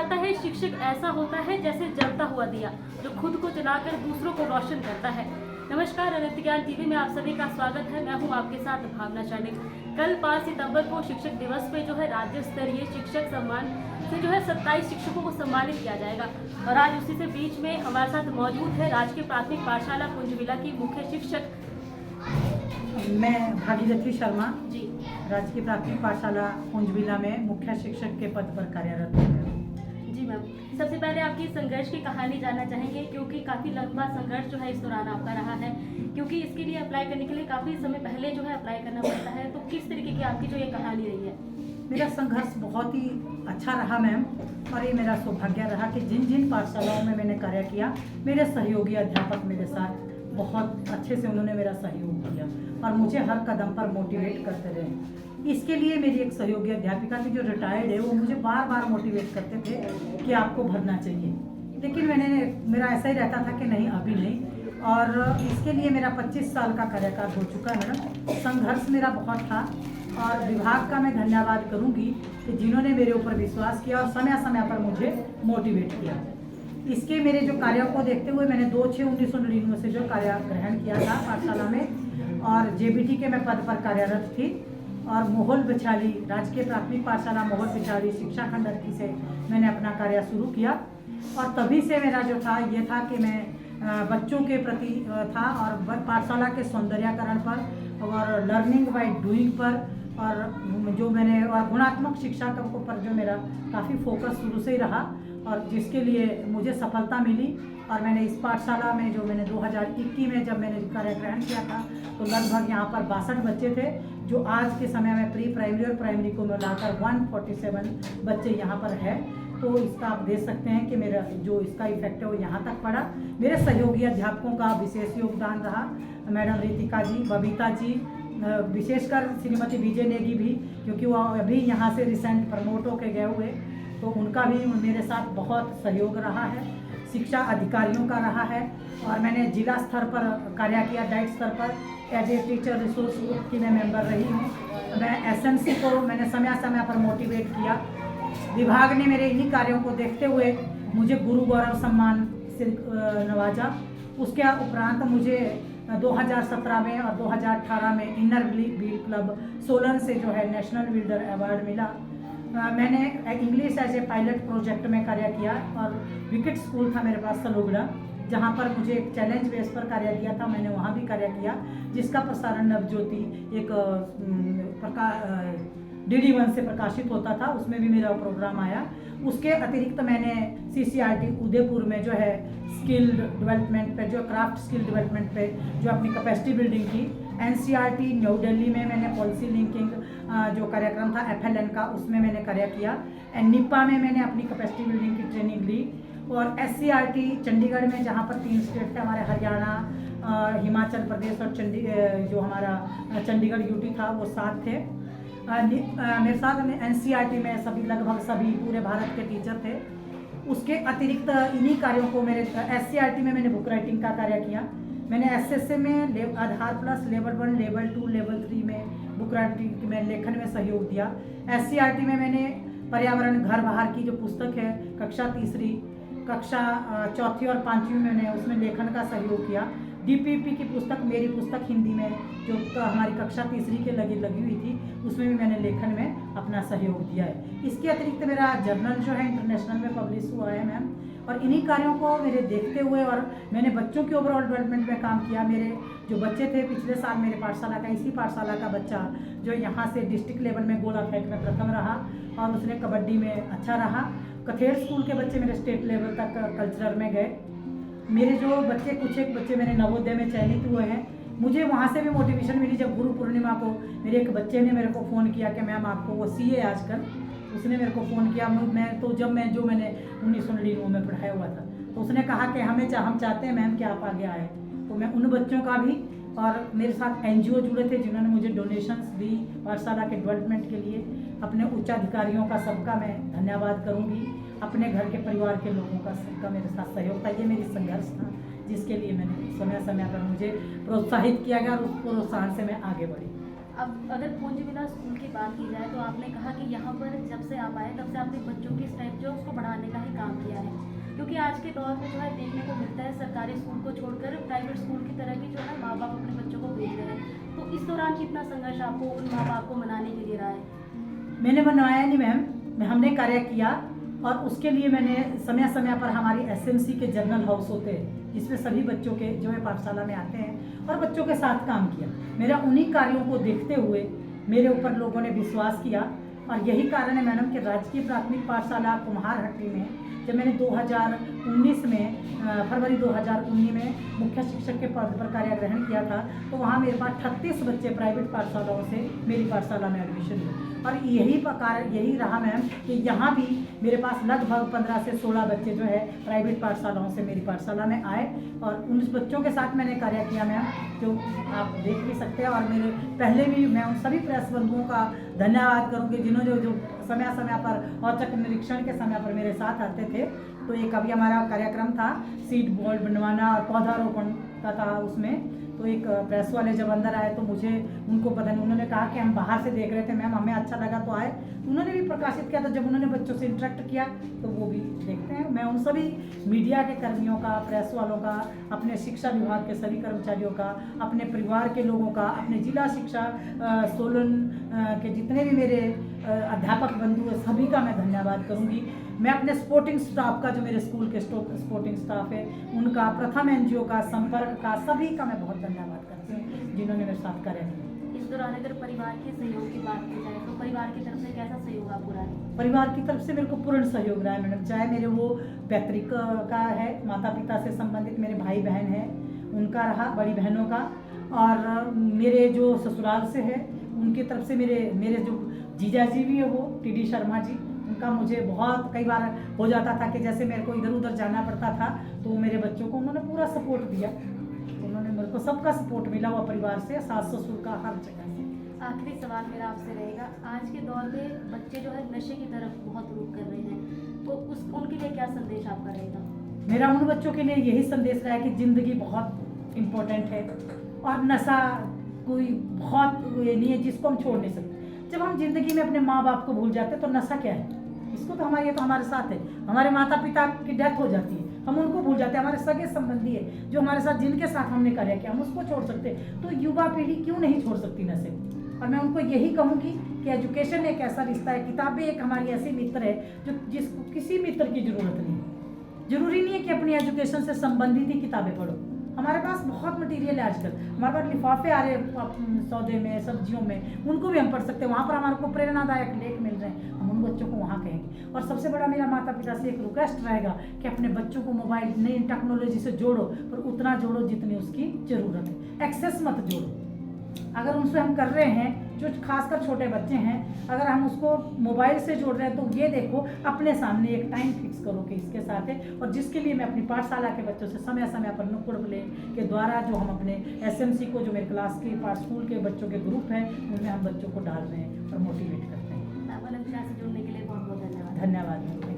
जाता है शिक्षक ऐसा होता है जैसे जलता हुआ दिया जो खुद को जलाकर दूसरों को रोशन करता है। नमस्कार, अनित्य ज्ञान टीवी में आप सभी का स्वागत है। मैं हूं आपके साथ भावना चाणिक। कल 5 सितंबर को शिक्षक दिवस पे जो है राज्य स्तरीय शिक्षक सम्मान से जो है 27 शिक्षकों को सम्मानित किया जाएगा और आज उसी से बीच में हमारे साथ मौजूद है राजकीय प्राथमिक पाठशाला कुंजविला की मुख्य शिक्षक। मैं भागीरथी शर्मा जी, राजकीय प्राथमिक पाठशाला कुंजविला में मुख्य शिक्षक के पद पर कार्यरत हूँ। जी मैम, सबसे पहले आपकी संघर्ष की कहानी जानना चाहेंगे क्योंकि काफ़ी लंबा संघर्ष जो है इस दौरान आपका रहा है, क्योंकि इसके लिए अप्लाई करने के लिए काफ़ी समय पहले जो है अप्लाई करना पड़ता है। तो किस तरीके की आपकी जो ये कहानी रही है? मेरा संघर्ष बहुत ही अच्छा रहा मैम, और ये मेरा सौभाग्य रहा कि जिन जिन पाठशालाओं में मैंने कार्य किया, मेरे सहयोगी अध्यापक मेरे साथ बहुत अच्छे से उन्होंने मेरा सहयोग किया और मुझे हर कदम पर मोटिवेट करते रहे। इसके लिए मेरी एक सहयोगी अध्यापिका थी जो रिटायर्ड है, वो मुझे बार बार मोटिवेट करते थे कि आपको भरना चाहिए, लेकिन मेरा ऐसा ही रहता था कि नहीं अभी नहीं। और इसके लिए मेरा 25 साल का कार्यकाल हो चुका है मैडम। संघर्ष मेरा बहुत था और विभाग का मैं धन्यवाद करूंगी कि जिन्होंने मेरे ऊपर विश्वास किया और समय समय पर मुझे मोटिवेट किया। इसके मेरे जो कार्यों को देखते हुए मैंने 2/6/1999 से जो कार्य ग्रहण किया था पाठशाला में, और जेबीटी के मैं पद पर कार्यरत थी और मोहल बिछाली राजकीय प्राथमिक पाठशाला मोहल बिछाली शिक्षा खंड अर्थी से मैंने अपना कार्य शुरू किया। और तभी से मेरा जो था ये था कि मैं बच्चों के प्रति था और पाठशाला के सौंदर्यकरण पर और लर्निंग बाय डूइंग पर और जो मैंने और गुणात्मक शिक्षा के ऊपर जो मेरा काफ़ी फोकस शुरू से ही रहा और जिसके लिए मुझे सफलता मिली। और मैंने इस पाठशाला में जो मैंने 2021 में जब मैंने कार्य ग्रहण किया था तो लगभग यहाँ पर 62 बच्चे थे, जो आज के समय में प्री प्राइमरी और प्राइमरी को मिलाकर 147 बच्चे यहाँ पर है। तो इसका आप देख सकते हैं कि मेरा जो इसका इफेक्ट है वो यहाँ तक पड़ा। मेरे सहयोगी अध्यापकों का विशेष योगदान रहा, मैडम रितिका जी, बबीता जी, विशेषकर श्रीमती विजय नेगी भी, क्योंकि वो अभी यहाँ से रिसेंट प्रमोट होके गए हुए, तो उनका भी मेरे साथ बहुत सहयोग रहा है। शिक्षा अधिकारियों का रहा है और मैंने जिला स्तर पर कार्य किया, डाइट स्तर पर as a teacher resource group की मैं मेंबर रही हूँ। मैं एसएमसी को मैंने समय समय पर मोटिवेट किया। विभाग ने मेरे इन्हीं कार्यों को देखते हुए मुझे गुरु गौरव सम्मान से नवाजा। उसके उपरांत मुझे 2017 में और 2018 में इनर व्हील क्लब सोलन से जो है नेशनल बिल्डर अवार्ड मिला। मैंने English as a pilot project में कार्य किया और विकेट स्कूल था मेरे पास सलोगड़ा, जहाँ पर मुझे एक चैलेंज बेस पर कार्य किया था, मैंने वहाँ भी कार्य किया, जिसका प्रसारण नवज्योति एक DD1 से प्रकाशित होता था, उसमें भी मेरा प्रोग्राम आया। उसके अतिरिक्त मैंने CCRT उदयपुर में जो है स्किल डेवलपमेंट पे, जो क्राफ्ट स्किल डेवलपमेंट पे जो अपनी कैपेसिटी बिल्डिंग की, NCRT न्यू दिल्ली में मैंने पॉलिसी लिंकिंग जो कार्यक्रम था FLN का, उसमें मैंने कार्य किया। निप्पा में मैंने अपनी कैपेसिटी बिल्डिंग की ट्रेनिंग ली और SCRT चंडीगढ़ में, जहाँ पर 3 स्टेट थे हमारे, हरियाणा, हिमाचल प्रदेश और जो हमारा चंडीगढ़ UT था, वो 7 थे। मेरे साथ NCRT में सभी लगभग सभी पूरे भारत के टीचर थे। उसके अतिरिक्त इन्हीं कार्यों को मेरे SCRT में मैंने बुक राइटिंग का कार्य किया। मैंने SSA में आधार प्लस लेवल 1, लेवल 2, लेवल 3 में बुक राइटिंग में लेखन में सहयोग दिया। SCRT में मैंने पर्यावरण घर बाहर की जो पुस्तक है कक्षा 3री, कक्षा 4थी और 5वीं में मैंने उसमें लेखन का सहयोग किया। DPP की पुस्तक, मेरी पुस्तक हिंदी में जो हमारी कक्षा 3री के लगी हुई थी, उसमें भी मैंने लेखन में अपना सहयोग दिया है। इसके अतिरिक्त मेरा जर्नल जो है इंटरनेशनल में पब्लिश हुआ है मैम। और इन्हीं कार्यों को मेरे देखते हुए और मैंने बच्चों के ओवरऑल डेवलपमेंट में काम किया। मेरे जो बच्चे थे पिछले साल मेरे पाठशाला का, इसी पाठशाला का बच्चा जो यहाँ से डिस्ट्रिक्ट लेवल में गोला फेंक में प्रथम रहा और उसने कबड्डी में अच्छा रहा। कथेड़ स्कूल के बच्चे मेरे स्टेट लेवल तक कल्चरल में गए। मेरे जो बच्चे, कुछ एक बच्चे मेरे नवोदय में चयनित हुए हैं। मुझे वहाँ से भी मोटिवेशन मिली जब गुरु पूर्णिमा को मेरे एक बच्चे ने मेरे को फ़ोन किया कि मैम आपको, वो CA आजकल, उसने मेरे को फ़ोन किया। मैंने 1999 में पढ़ाया हुआ था, तो उसने कहा कि हम चाहते हैं मैम कि आप आगे आए। तो मैं उन बच्चों का भी, और मेरे साथ NGO जुड़े थे जिन्होंने मुझे डोनेशंस दी पाठशाला के डेवलपमेंट के लिए। अपने उच्चाधिकारियों का सबका मैं धन्यवाद करूंगी। अपने घर के परिवार के लोगों का सबका मेरे साथ सहयोग था। ये मेरी संघर्ष था जिसके लिए मैंने समय समय पर मुझे प्रोत्साहित किया गया और उस प्रोत्साहन से मैं आगे बढ़ी। अब अगर कुंजविला स्कूल की बात की जाए तो आपने कहा कि यहाँ पर जब से आप आए तब से आपने बच्चों की स्ट्रेंथ जो उसको बढ़ाने का आज के दौर में जो है देखने को मिलता है सरकारी स्कूल को छोड़कर प्राइवेट स्कूल की तरह की जो है माँ बाप अपने बच्चों को भेज रहे हैं, तो इस दौरान कितना संघर्ष आपको उन माँ बाप को मनाने के लिए रहा है? मैंने बनवाया नहीं मैम, हमने कार्य किया और उसके लिए मैंने समय समय पर हमारी एसएमसी के जर्नल हाउस होते हैं जिसमें सभी बच्चों के जो है पाठशाला में आते हैं और बच्चों के साथ काम किया। मेरा उन्हीं कार्यों को देखते हुए मेरे ऊपर लोगों ने विश्वास किया और यही कारण है मैडम कि राजकीय प्राथमिक पाठशाला कुम्हारहट्टी में जब मैंने 2019 में फरवरी 2019 में मुख्य शिक्षक के पद पर कार्य ग्रहण किया था, तो वहाँ मेरे पास 38 बच्चे प्राइवेट पाठशालाओं से मेरी पाठशाला में एडमिशन हुए और यही रहा मैम कि यहाँ भी मेरे पास लगभग 15 से 16 बच्चे जो है प्राइवेट पाठशालाओं से मेरी पाठशाला में आए और उन बच्चों के साथ मैंने कार्य किया मैम, जो आप देख भी सकते हैं। और मेरे पहले भी मैं उन सभी प्रेस बंधुओं का धन्यवाद करूँगी जिन्होंने जो समय समय पर औचक निरीक्षण के समय पर मेरे साथ आते थे। तो एक अभी हमारा कार्यक्रम था सीड बॉल बनवाना और पौधारोपण का था, उसमें तो एक प्रेस वाले जब अंदर आए तो मुझे उनको पता नहीं, उन्होंने कहा कि हम बाहर से देख रहे थे मैम, हमें अच्छा लगा तो आए। उन्होंने भी प्रकाशित किया था, जब उन्होंने बच्चों से इंटरेक्ट किया तो वो भी देखते हैं। मैं उन सभी मीडिया के कर्मियों का, प्रेस वालों का, अपने शिक्षा विभाग के सभी कर्मचारियों का, अपने परिवार के लोगों का, अपने जिला शिक्षा सोलन के जितने भी मेरे अध्यापक बंधु हैं सभी का मैं धन्यवाद करूँगी। मैं अपने सपोर्टिंग स्टाफ का, जो मेरे स्कूल के सपोर्टिंग स्टाफ है उनका, प्रथम एनजीओ का, संपर्क का, सभी का मैं बहुत धन्यवाद करती हूँ जिन्होंने मेरे साथ कार्य किया। इस दौरान अगर परिवार के सहयोग की बात की जाए तो परिवार की तरफ से कैसा सहयोग आपको रहा है? परिवार की तरफ से मेरे को पूर्ण सहयोग रहा है मैडम, चाहे मेरे वो पैतृक का है, माता पिता से संबंधित मेरे भाई बहन हैं उनका रहा, बड़ी बहनों का, और मेरे जो ससुराल से है उनकी तरफ से मेरे जो जीजा जी भी है वो टीडी शर्मा जी, उनका मुझे बहुत कई बार हो जाता था कि जैसे मेरे को इधर उधर जाना पड़ता था तो मेरे बच्चों को उन्होंने पूरा सपोर्ट दिया, उन्होंने मेरे को सबका सपोर्ट मिला हुआ परिवार से, सास ससुर का, हर जगह से। आखिरी सवाल मेरा आपसे रहेगा, आज के दौर में बच्चे जो है नशे की तरफ बहुत रुख कर रहे हैं, तो उनके लिए क्या संदेश आपका रहेगा? मेरा उन बच्चों के लिए यही संदेश रहा है कि ज़िंदगी बहुत इम्पोर्टेंट है और नशा कोई बहुत ये नहीं है जिसको हम छोड़ नहीं सकते। जब हम जिंदगी में अपने माँ बाप को भूल जाते हैं तो नशा क्या है, इसको तो हमारे साथ है, हमारे माता पिता की डेथ हो जाती है, हम उनको भूल जाते हैं, हमारे सगे संबंधी है जो हमारे साथ, जिनके साथ हमने कार्य किया, हम उसको छोड़ सकते हैं, तो युवा पीढ़ी क्यों नहीं छोड़ सकती नशे? और मैं उनको यही कहूँगी कि एजुकेशन एक ऐसा रिश्ता है, किताबें एक हमारी ऐसी मित्र है जो जिसको किसी मित्र की जरूरत नहीं है। जरूरी नहीं है कि अपनी एजुकेशन से संबंधित ही किताबें पढ़ो, हमारे पास बहुत मटेरियल है आजकल, हमारे पास लिफाफे आ रहे हैं सौदे में, सब्जियों में, उनको भी हम पढ़ सकते हैं, वहाँ पर हमारे को प्रेरणादायक लेख मिल रहे हैं, हम उन बच्चों को वहाँ कहेंगे। और सबसे बड़ा मेरा माता पिता से एक रिक्वेस्ट रहेगा कि अपने बच्चों को मोबाइल नई टेक्नोलॉजी से जोड़ो, पर उतना जोड़ो जितनी उसकी ज़रूरत है, एक्सेस मत जोड़ो। अगर उनसे हम कर रहे हैं, जो खासकर छोटे बच्चे हैं, अगर हम उसको मोबाइल से जोड़ रहे हैं तो ये देखो अपने सामने एक टाइम फिक्स करो कि इसके साथ है, और जिसके लिए मैं अपनी पाठशाला के बच्चों से समय समय पर नुक्कड़ प्ले के द्वारा जो हम अपने एसएमसी को, जो मेरे क्लास के स्कूल के बच्चों के ग्रुप हैं, उनमें हम बच्चों को डाल रहे हैं और मोटिवेट करते हैं। से जुड़ने के लिए बहुत बहुत धन्यवाद। धन्यवाद।